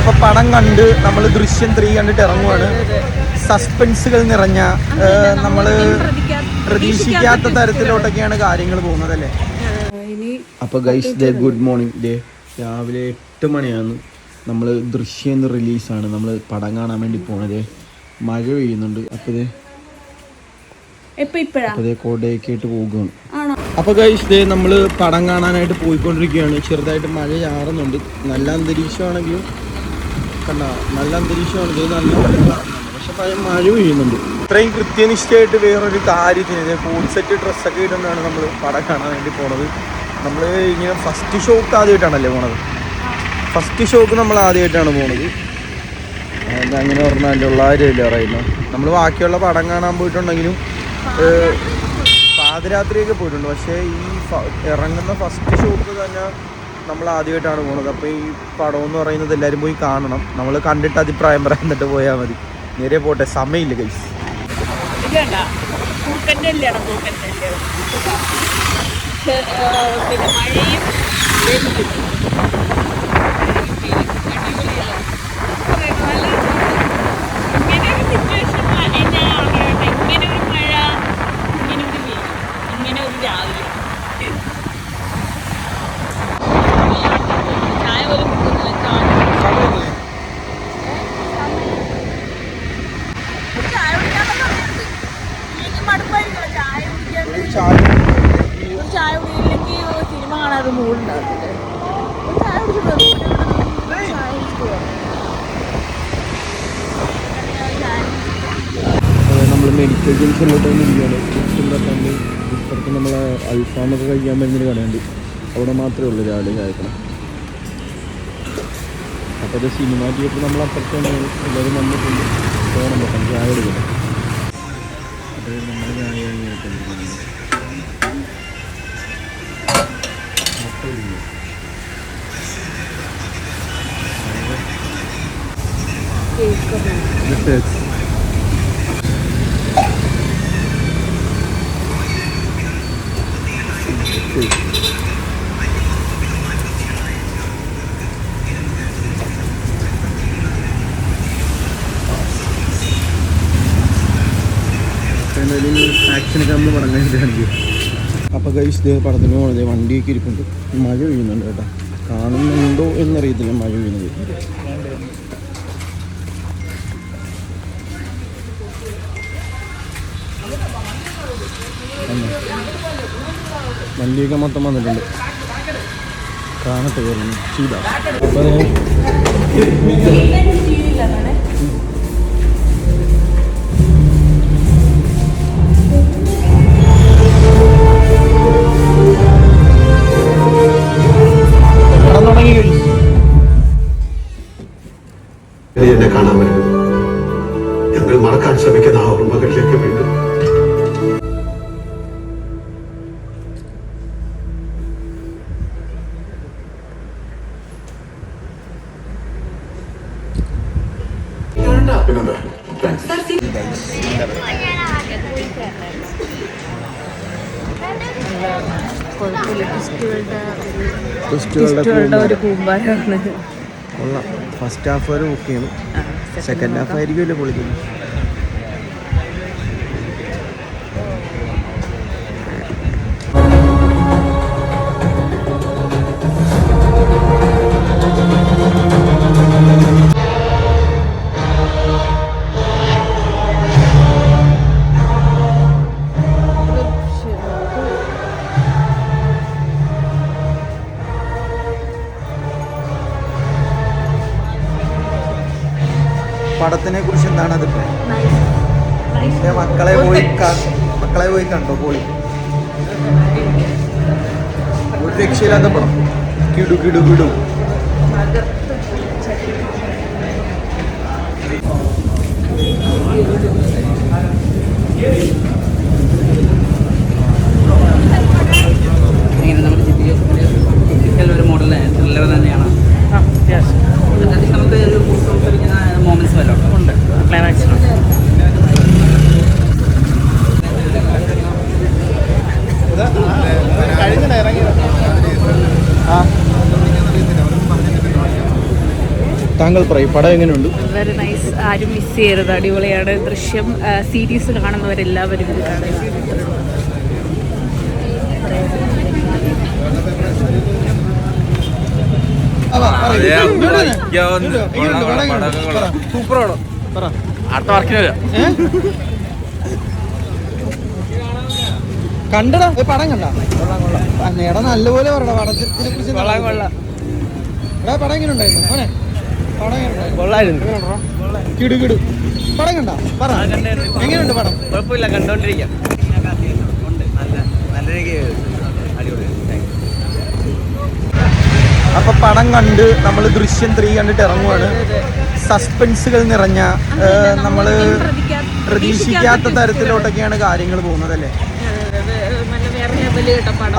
അപ്പോൾ പടം കണ്ട് നമ്മൾ ദൃശ്യം 3 കണ്ടിട്ട് ഇറങ്ങുവാണ്. സസ്പെൻസുകൾ നിറഞ്ഞ നമ്മൾ പ്രതീക്ഷിക്കാത്ത തരത്തിലോട്ടൊക്കെയാണ് കാര്യങ്ങൾ പോകുന്നത് അല്ലേ. അപ്പോൾ guys day good morning day. രാവിലെ 8 മണിയാണ്. നമ്മൾ ദൃശ്യം റിലീസാണ്. നമ്മൾ പടം കാണാൻ വേണ്ടി പോണത്. മഴ പെയ്യുന്നുണ്ട്. അപ്പോൾ കോടയൊക്കെ ആയിട്ട് പോകുകയാണ്. അപ്പോൾ ഗൈസ് ഡേ നമ്മൾ പടം കാണാനായിട്ട് പോയിക്കൊണ്ടിരിക്കുകയാണ്. ചെറുതായിട്ട് മഴ ചാറുന്നുണ്ട്. നല്ല അന്തരീക്ഷമാണെങ്കിലും കണ്ട നല്ല അന്തരീക്ഷമാണ്. നല്ല പക്ഷെ മഴ പെയ്യുന്നുണ്ട്. ഇത്രയും കൃത്യനിഷ്ഠയായിട്ട് വേറൊരു കാര്യത്തിന് ഫുൾ സെറ്റ് ഡ്രസ്സൊക്കെ ഇടുന്നതാണ് നമ്മൾ പടം കാണാൻ വേണ്ടി പോണത്. നമ്മൾ ഇങ്ങനെ ഫസ്റ്റ് ഷോക്ക് ആദ്യമായിട്ടാണല്ലേ പോണത്. ഫസ്റ്റ് ഷോക്ക് നമ്മൾ ആദ്യമായിട്ടാണ് പോണത്. അങ്ങനെ പറഞ്ഞാൽ ഉള്ള കാര്യമില്ല പറയുന്നത്. നമ്മൾ ബാക്കിയുള്ള പടം കാണാൻ പോയിട്ടുണ്ടെങ്കിലും പാതിരാത്രിയൊക്കെ പോയിട്ടുണ്ട്. പക്ഷേ ഈ ഇറങ്ങുന്ന ഫസ്റ്റ് ഷോക്ക് തന്നെ നമ്മൾ ആദ്യമായിട്ടാണ് പോകുന്നത്. അപ്പോൾ ഈ പടം എന്ന് പറയുന്നത് എല്ലാവരും പോയി കാണണം. നമ്മൾ കണ്ടിട്ട് അഭിപ്രായം പറയാൻ എന്നിട്ട് പോയാൽ മതി. നേരെ പോട്ടെ, സമയമില്ല ഗൈസ്. ചായ കുടിയില്ലെങ്കിൽ സിനിമ കാണാതെ മൂടുണ്ടാവില്ലേ. നമ്മൾ മെഡിക്കൽ ജംഗ്ഷനിലോട്ട് ഇരിക്കുകയാണ്. ഇപ്പുറത്ത് നമ്മൾ അൽഫാമൊക്കെ കഴിക്കാൻ പറ്റുന്നൊരു കടയുണ്ട്. അവിടെ മാത്രമേ ഉള്ളൂ രാവിലെ ചായക്കണം. അപ്പോൾ അത് സിനിമ തിയേറ്റർ നമ്മൾ അപ്പുറത്ത് തന്നെയാണ്. എല്ലാവരും വന്നിട്ടുണ്ട്. പോകണം പറ്റും ചായ കൊടുക്കണം. അത് നമ്മൾ ചായ ആക്ഷനൊക്കെ നമ്മൾ പടം കഴിഞ്ഞിട്ടാണെങ്കിൽ. അപ്പോൾ ഗൈസ് പടത്തിന് പോകുന്നത് വണ്ടിയൊക്കെ ഇരിപ്പുണ്ട്. മഴ പെയ്യുന്നുണ്ട് കേട്ടോ. കാണുന്നുണ്ടോ എന്നറിയത്തില്ല മഴ പെയ്യുന്നത്. വണ്ടിയൊക്കെ മൊത്തം വന്നിട്ടുണ്ട്. കാണട്ടെ കയറുന്നു ചീത. അപ്പോൾ എന്നെ കാണാൻ വരും. ഞങ്ങൾ മറക്കാൻ ശ്രമിക്കുന്ന ആ ഓർമ്മകളിലേക്ക് വീണ്ടും ഒരു കൂമ്പാരമാണ്. ഫസ്റ്റ് ഹാഫ് വരെ ബുക്ക് ചെയ്യണം. സെക്കൻഡ് ഹാഫ് ആയിരിക്കുമല്ലോ പൊളിക്കുന്നത്. പടത്തിനെ കുറിച്ച് എന്താണ് അഭിപ്രായം? മക്കളെ പോയി കണ്ടോ? പോയി ഒരു രക്ഷയില്ലാത്ത പടം. കിടു കിടു കിടു. ഒരു മോഡൽ ത്രില്ലർ തന്നെയാണ്. നമുക്ക് ഒരു മൊമെന്റ്സ് വല്ലതും ഉണ്ട്. ക്ലൈമാക്സിലാണ് കഴിഞ്ഞ താങ്കൾ പറയും പടം എങ്ങനെയുണ്ട്? Very nice. ആരും മിസ് ചെയ്യരുത്, അടിപൊളിയാണ്. ദൃശ്യം സീരീസ് കാണുന്നവരെല്ലാവരും ഇത് കാണുക. സൂപ്പറാണോ? പറ. അടുത്ത വർക്കിന് വരാം. കണ്ടടാ പടം കണ്ട? നേടാ നല്ലപോലെ പറയടാ പടത്തിനെ കുറിച്ച്. എടാ പടം എങ്ങനെ ഉണ്ടായിരുന്നു മോനെ? പടം കൊള്ളായിരുന്നു. കിടു കിടു. പടം കണ്ട? പറ എങ്ങനെയുണ്ട് പടം? കുഴപ്പമില്ല, കണ്ടോണ്ടിരിക്കാം. നല്ല അടിപൊളി. അപ്പൊ പടം കണ്ട് നമ്മൾ ദൃശ്യം 3 കണ്ടിട്ട് ഇറങ്ങുവാണ്. സസ്പെൻസുകൾ നിറഞ്ഞ നമ്മള് പ്രതീക്ഷിക്കാത്ത തരത്തിലോട്ടൊക്കെയാണ് കാര്യങ്ങൾ പോകുന്നത് അല്ലേ?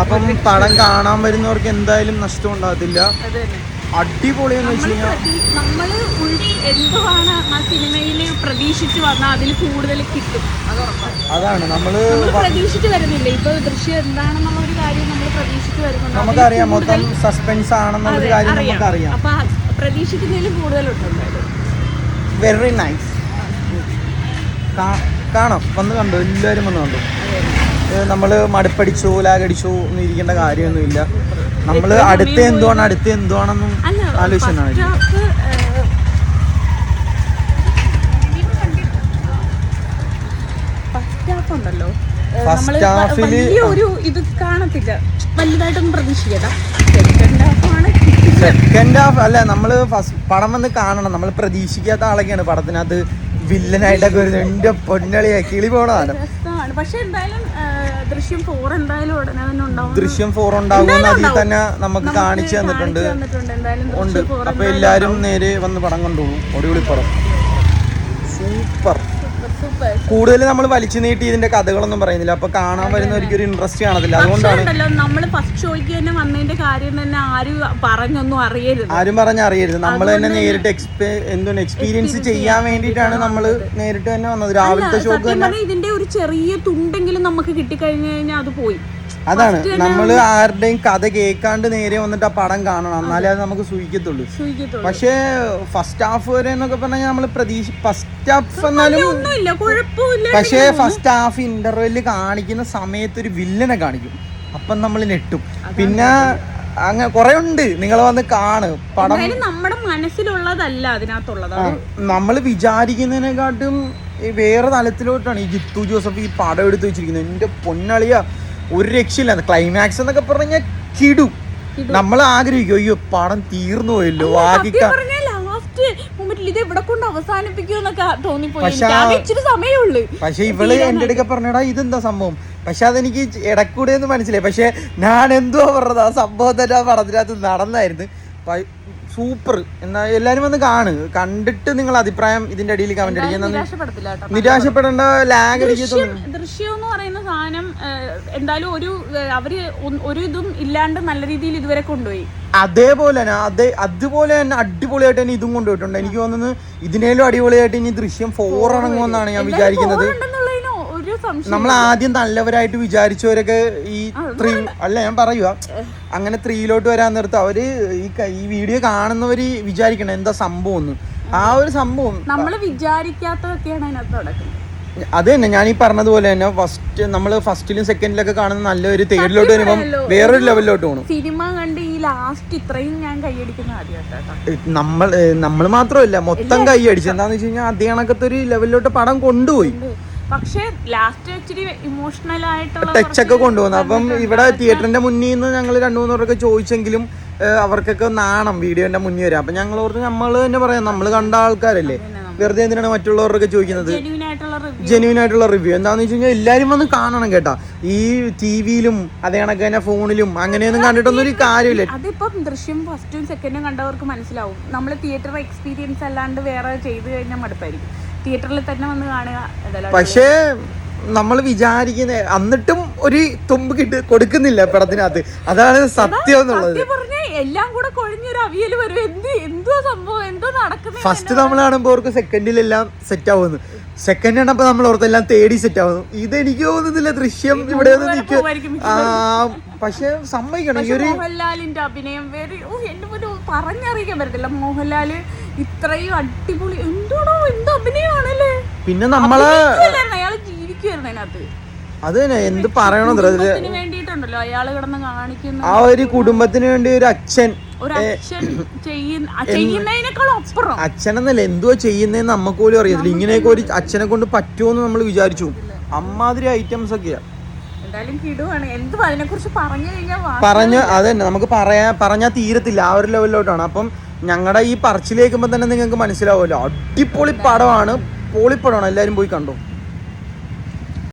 അപ്പം പടം കാണാൻ വരുന്നവർക്ക് എന്തായാലും നഷ്ടം ഉണ്ടാകത്തില്ല. അടിപൊളിയെന്ന് വെച്ച് കഴിഞ്ഞാൽ നമ്മള് എന്തുവാണ് ആ സിനിമയില് പ്രതീക്ഷിച്ചു വന്നാൽ അതിൽ കൂടുതൽ കിട്ടും. അതാണ് നമ്മള് പ്രതീക്ഷിച്ച് വരുന്നില്ല. ഇപ്പൊ ദൃശ്യം എന്താണെന്നുള്ള ഒരു കാര്യം നമ്മൾ പ്രതീക്ഷിച്ച് വരുന്നുണ്ട്. നമുക്കറിയാം മൊത്തം സസ്പെൻസ് ആണെന്നുള്ളൊരു കാര്യം നമുക്കറിയാം. അപ്പൊ പ്രതീക്ഷിക്കുന്നതിലും കൂടുതലുണ്ട്. Very nice. കാണാം, വന്ന് കണ്ടു, എല്ലാവരും വന്ന് കണ്ടു. നമ്മൾ മടുപ്പടിച്ചോ ലാഗടിച്ചോ ഒന്നും ഇരിക്കേണ്ട കാര്യമൊന്നുമില്ല. നമ്മൾ അടുത്ത എന്തുവാണെന്നും ആലോചിച്ചാണ്. ഉണ്ടല്ലോ ഫസ്റ്റ് ഹാഫില് ഒരു ഇത് കാണത്തില്ല, വലുതായിട്ടൊന്നും പ്രതീക്ഷിക്കണ്ട. സെക്കൻഡ് ഹാഫ് അല്ല, നമ്മള് പടം വന്ന് കാണണം. നമ്മൾ പ്രതീക്ഷിക്കാത്ത ആളൊക്കെയാണ് പടത്തിനകത്ത് വില്ലനായിട്ടൊക്കെ വരുന്നത്. എന്റെ പൊന്നളിയാ കിളി പോണതാണ്. പക്ഷെ എന്തായാലും ദൃശ്യം 4 എന്തായാലും ഉടനെ തന്നെ ഉണ്ടാവും. ദൃശ്യം 4 ഉണ്ടാകുമെന്ന് അതിൽ തന്നെ നമുക്ക് കാണിച്ചു തന്നിട്ടുണ്ട്. ഉണ്ട്. അപ്പൊ എല്ലാരും നേരെ വന്ന് പടം കണ്ടോളൂ. അടിപൊളി പടം, സൂപ്പർ. കൂടുതൽ നമ്മൾ വലിച്ചു നീട്ടി ഇതിന്റെ കഥകളൊന്നും പറയുന്നില്ല. അപ്പൊ കാണാൻ വരുന്നവർക്ക് ഒരു ഇൻട്രസ്റ്റ് കാണത്തില്ല. അതുകൊണ്ടാണ് നമ്മൾ ഫസ്റ്റ് ഷോയ്ക്ക് തന്നെ വന്നതിന്റെ കാര്യം തന്നെ ആരും പറഞ്ഞൊന്നും അറിയരുത്. ആരും പറഞ്ഞറിയരുത്. നമ്മൾ തന്നെ നേരിട്ട് എക്സ്പീരിയൻസ് ചെയ്യാൻ വേണ്ടിയിട്ടാണ് നമ്മൾ നേരിട്ട് തന്നെ വന്നത്. രാവിലത്തെ ഷോക്ക് തന്നെ ഇതിന്റെ ഒരു ചെറിയ തുണ്ടെങ്കിലും നമുക്ക് കിട്ടിക്കഴിഞ്ഞു കഴിഞ്ഞാൽ അത് പോയി. അതാണ് നമ്മൾ ആരുടെയും കഥ കേൾക്കാണ്ട് നേരെ വന്നിട്ട് ആ പടം കാണണം, എന്നാലേ അത് നമുക്ക് സൂഹിക്കത്തുള്ളൂ. പക്ഷേ ഫസ്റ്റ് ഹാഫ് വരെ എന്നൊക്കെ പറഞ്ഞാൽ നമ്മൾ ഫസ്റ്റ് ഹാഫ് എന്നാലും പക്ഷേ ഫസ്റ്റ് ഹാഫ് ഇന്റർവെല്ലിൽ കാണിക്കുന്ന സമയത്ത് ഒരു വില്ലനെ കാണിക്കും. അപ്പം നമ്മൾ ഞെട്ടും. പിന്നെ അങ്ങനെ കുറെ ഉണ്ട്, നിങ്ങൾ വന്ന് കാണ് പടം. നമ്മുടെ മനസ്സിലുള്ളതല്ല അതിനകത്തുള്ളത്. നമ്മൾ വിചാരിക്കുന്നതിനെക്കാട്ടും വേറെ തലത്തിലോട്ടാണ് ഈ ജിത്തു ജോസഫ് ഈ പടം എടുത്ത് വെച്ചിരിക്കുന്നത്. എന്റെ പൊന്നളിയ ഒരു രക്ഷയില്ല. ക്ലൈമാക്സ് എന്നൊക്കെ പറഞ്ഞാൽ കിടും. നമ്മൾ ആഗ്രഹിക്കും അയ്യോ പടം തീർന്നു പോയല്ലോ, പക്ഷെ ഇവള് എന്റെ അടുക്ക പറഞ്ഞടാ ഇതെന്താ സംഭവം. പക്ഷെ അതെനിക്ക് ഇടക്കൂടെ ഒന്ന് മനസ്സിലായി. പക്ഷെ ഞാൻ എന്തുവാ പറഞ്ഞത്, ആ സംഭവം തന്നെ ആ പടത്തിനകത്ത് നടന്നായിരുന്നു. സൂപ്പർ. എന്നാ എല്ലാരും വന്ന് കണ്ടിട്ട് നിങ്ങൾ അഭിപ്രായം ഇതിന്റെ അടിയിൽ കമന്റ് അടിക്കാൻ. നിരാശപ്പെടേണ്ട, ലാഗ് അടിക്കത്തൊന്നും. ദൃശ്യം എന്ന് പറയുന്ന സാധനം എന്തായാലും ഒരു ഇതും ഇല്ലാണ്ട് നല്ല രീതിയിൽ ഇതുവരെ കൊണ്ടുപോയി. അതുപോലെ തന്നെ അടിപൊളിയായിട്ട് തന്നെ ഇതും കൊണ്ടുപോയിട്ടുണ്ട്. എനിക്ക് തോന്നുന്നത് ഇതിനേലും അടിപൊളിയായിട്ട് ഇനി ദൃശ്യം 4 ഇറങ്ങുമെന്നാണ് ഞാൻ വിചാരിക്കുന്നത്. നമ്മൾ ആദ്യം നല്ലവരായിട്ട് വിചാരിച്ചവരൊക്കെ ഈ 3 അല്ല ഞാൻ പറയുക അങ്ങനെ 3 വരാൻ നേരത്ത് അവര് ഈ വീഡിയോ കാണുന്നവര് വിചാരിക്കണം എന്താ സംഭവം ഒന്ന്. ആ ഒരു സംഭവം നമ്മള് വിചാരിക്കാത്തതൊക്കെയാണ് അതിനകത്ത് നടക്കുന്നത്. അത് തന്നെ ഞാൻ ഈ പറഞ്ഞതുപോലെ തന്നെ നമ്മള് ഫസ്റ്റിലും സെക്കൻഡിലൊക്കെ കാണുന്ന നല്ലൊരു തേർഡിലോട്ട് വരുമ്പം വേറൊരു ലെവലിലോട്ട് പോകണം. സിനിമ കണ്ട് ഈ ലാസ്റ്റ് ഇത്രയും ഞാൻ കൈയടിക്കുന്ന ആദ്യമായിട്ടാണ്. നമ്മൾ മാത്രമല്ല മൊത്തം കൈയടിച്ചു. എന്താന്ന് വെച്ച് കഴിഞ്ഞാൽ അതേ കണക്കത്തെ ഒരു ലെവലിലോട്ട് പടം കൊണ്ടുപോയി. പക്ഷേ ലാസ്റ്റ് ഇച്ചിരി ഇമോഷണൽ ആയിട്ടുള്ള ടച്ചൊക്കെ കൊണ്ടുപോകുന്നു. അപ്പം ഇവിടെ തിയേറ്ററിന്റെ മുന്നിൽ നിന്ന് ഞങ്ങൾ 2-3 പേരൊക്കെ ചോദിച്ചെങ്കിലും അവർക്കൊക്കെ നാണം വീഡിയോന്റെ മുന്നിൽ വരാം. അപ്പൊ ഞങ്ങൾ ഓർത്ത് നമ്മൾ തന്നെ പറയാം, നമ്മൾ കണ്ട ആൾക്കാരല്ലേ, വെറുതെ എന്തിനാണ് മറ്റുള്ളവരൊക്കെ ചോദിക്കുന്നത്. ജെന്യൂൻ ആയിട്ടുള്ള റിവ്യൂ എന്താന്ന് വെച്ച് കഴിഞ്ഞാൽ എല്ലാരും വന്ന് കാണണം കേട്ടാ. ഈ ടിവിയിലും അതേ കണക്ക് തന്നെ ഫോണിലും അങ്ങനെയൊന്നും കണ്ടിട്ടൊന്നും ഒരു കാര്യമില്ല. അതിപ്പം ദൃശ്യം ഫസ്റ്റും സെക്കൻഡും കണ്ടവർക്ക് മനസ്സിലാവും. നമ്മൾ തിയേറ്റർ എക്സ്പീരിയൻസ് അല്ലാണ്ട് വേറെ ചെയ്ത് കഴിഞ്ഞാൽ മടുപ്പായിരിക്കും. തിയേറ്ററിൽ തന്നെ വന്ന് കാണുക. പക്ഷേ നമ്മൾ വിചാരിക്കുന്ന എന്നിട്ടും ഒരു തുമ്പ് കൊടുക്കുന്നില്ല പടത്തിനകത്ത്. അതാണ് സത്യം എന്നുള്ളത്. എല്ലാം കൂടെ കൊഴിഞ്ഞൊരു അവിയൽ വരും. എന്തോ സംഭവം, എന്തോ നടക്കുന്നത്. ഫസ്റ്റ് നമ്മൾ കാണുമ്പോൾ അവർക്ക് സെക്കൻഡിലെല്ലാം സെറ്റ് ആവുന്നു. സെക്കൻഡ് കണ്ടപ്പോൾ നമ്മൾ ഓർത്തെല്ലാം തേടി സെറ്റ് ആവുന്നു. ഇതെനിക്ക് തോന്നുന്നില്ല ദൃശ്യം ഇവിടെ പക്ഷെ സമ്മതിക്കണം. ഈ ഒരു മോഹൻലാലിന്റെ അഭിനയം പറഞ്ഞറിയിക്കാൻ പറ്റത്തില്ല. മോഹൻലാല് ഇത്രയും അടിപൊളി എന്താണോ എന്ത് അഭിനയമാണല്ലേ. പിന്നെ നമ്മള് അയാള് ജീവിക്കുവായിരുന്നു അതിനകത്ത്. അത് തന്നെ എന്ത് പറയണോ വേണ്ടിട്ടുണ്ടല്ലോ അയാള് കിടന്ന് കാണിക്കുന്ന ആ ഒരു കുടുംബത്തിന് വേണ്ടി ഒരു അച്ഛൻ ചെയ്യുന്നതിനേക്കാളും അപ്പുറം. അച്ഛനെന്നല്ല എന്തുവാ ചെയ്യുന്നതെന്ന് നമുക്ക് പോലും അറിയത്തില്ല. ഇങ്ങനെയൊക്കെ ഒരു അച്ഛനെ കൊണ്ട് പറ്റുമോന്ന് നമ്മൾ വിചാരിച്ചു. അമ്മാതിരി ഐറ്റംസ് ഒക്കെയാ. എന്തായാലും കിടുവാണ്. എന്ത് അതിനെ കുറിച്ച് പറഞ്ഞു കഴിഞ്ഞാൽ അതന്നെ നമുക്ക് പറഞ്ഞാൽ തീരത്തില്ല. ആ ഒരു ലെവലിലോട്ടാണ്. അപ്പം ഞങ്ങളുടെ ഈ പറച്ചിലേക്കുമ്പോ തന്നെ നിങ്ങൾക്ക് മനസ്സിലാവുമല്ലോ, അടിപൊളി പടമാണ്, പൊളിപ്പടമാണ്. എല്ലാരും പോയി കണ്ടോ.